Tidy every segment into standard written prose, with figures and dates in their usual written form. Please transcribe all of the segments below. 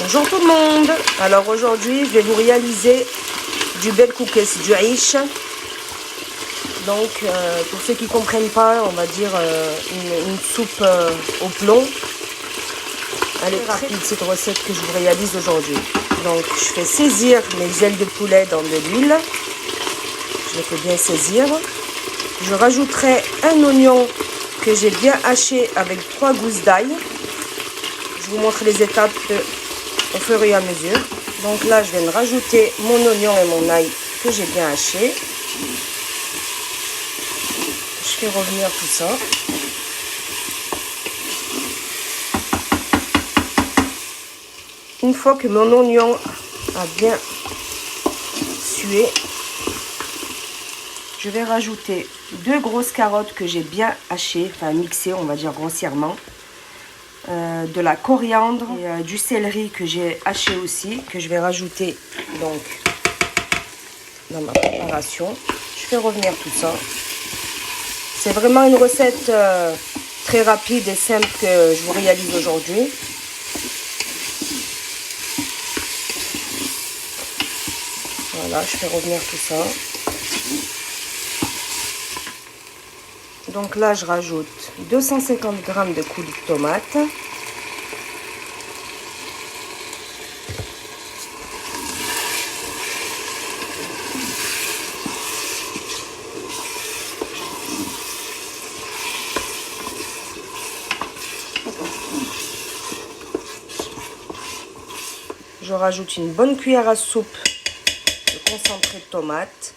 Bonjour tout le monde. Alors aujourd'hui, je vais vous réaliser du bel cookies, du riche. Donc pour ceux qui ne comprennent pas, on va dire une soupe au plomb. Elle est rapide cette recette que je vous réalise aujourd'hui. Donc je fais saisir mes ailes de poulet dans de l'huile. Je les fais bien saisir. Je rajouterai un oignon que j'ai bien haché avec 3 gousses d'ail. Je vous montre les étapes au fur et à mesure. Donc là, je viens de rajouter mon oignon et mon ail que j'ai bien haché. Je fais revenir tout ça. Une fois que mon oignon a bien sué, je vais rajouter 2 grosses carottes que j'ai bien hachées, enfin mixées, on va dire grossièrement. De la coriandre et du céleri que j'ai haché aussi, que je vais rajouter donc dans ma préparation. Je fais revenir tout ça. C'est vraiment une recette très rapide et simple que je vous réalise aujourd'hui. Voilà, je fais revenir tout ça. Donc là, je rajoute 250 g de coulis de tomates. Je rajoute une bonne cuillère à soupe de concentré de tomate.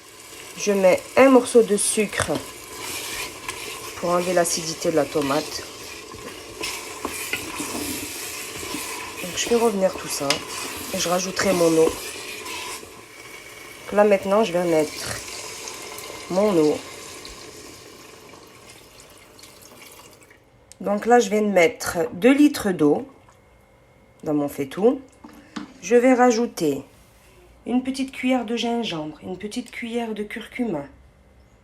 Je mets un morceau de sucre pour enlever l'acidité de la tomate. Donc je fais revenir tout ça et je rajouterai mon eau. Donc là maintenant je vais mettre mon eau. Donc là je vais mettre 2 litres d'eau dans mon faitout. Je vais rajouter une petite cuillère de gingembre, une petite cuillère de curcuma,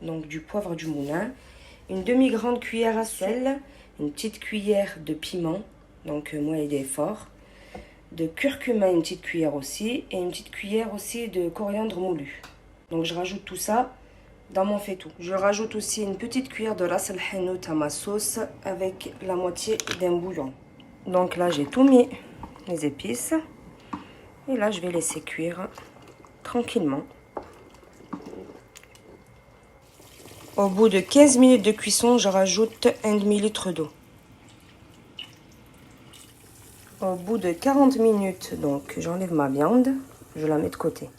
donc du poivre du moulin, une demi-grande cuillère à sel, une petite cuillère de piment, donc moelleux et fort, de curcuma une petite cuillère aussi, et une petite cuillère aussi de coriandre moulu. Donc je rajoute tout ça dans mon faitout. Je rajoute aussi une petite cuillère de ras el hanout à ma sauce avec la moitié d'un bouillon. Donc là j'ai tout mis, les épices, et là je vais laisser cuire tranquillement. Au bout de 15 minutes de cuisson, je rajoute un demi-litre d'eau. Au bout de 40 minutes, donc j'enlève ma viande, je la mets de côté.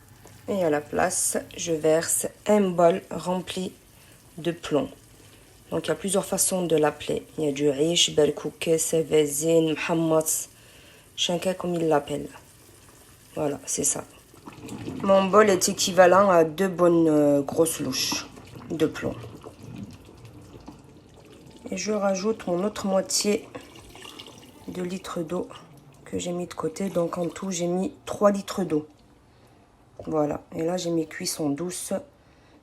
Et à la place, je verse un bol rempli de plomb. Donc il y a plusieurs façons de l'appeler. Il y a du riche, bel cookies, vezine, muhammas, chacun comme il l'appelle. Voilà, c'est ça. Mon bol est équivalent à 2 bonnes grosses louches de plomb. Et je rajoute mon autre moitié de litre d'eau que j'ai mis de côté. Donc en tout, j'ai mis 3 litres d'eau. Voilà. Et là, j'ai mis cuisson douce.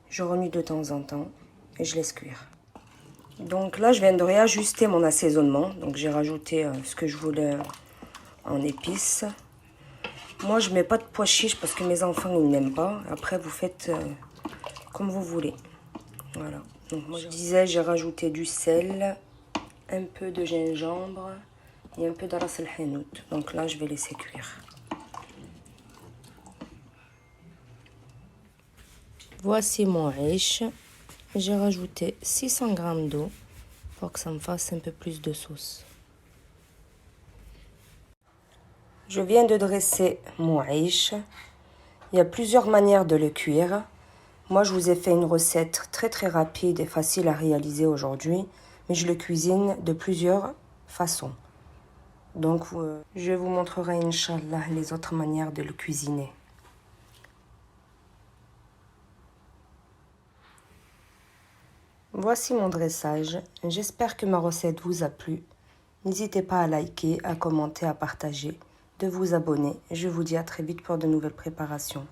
Je remue de temps en temps et je laisse cuire. Donc là, je viens de réajuster mon assaisonnement. Donc j'ai rajouté ce que je voulais en épices. Moi, je mets pas de pois chiches parce que mes enfants, ils n'aiment pas. Après, vous faites comme vous voulez. Voilà. Donc moi, je disais, j'ai rajouté du sel, un peu de gingembre et un peu de ras el hanout. Donc là, je vais laisser cuire. Voici mon riche. J'ai rajouté 600 g d'eau pour que ça me fasse un peu plus de sauce. Je viens de dresser mon riche. Il y a plusieurs manières de le cuire. Moi, je vous ai fait une recette très rapide et facile à réaliser aujourd'hui, mais je le cuisine de plusieurs façons. Donc, je vous montrerai, Inch'Allah, les autres manières de le cuisiner. Voici mon dressage. J'espère que ma recette vous a plu. N'hésitez pas à liker, à commenter, à partager, de vous abonner. Je vous dis à très vite pour de nouvelles préparations.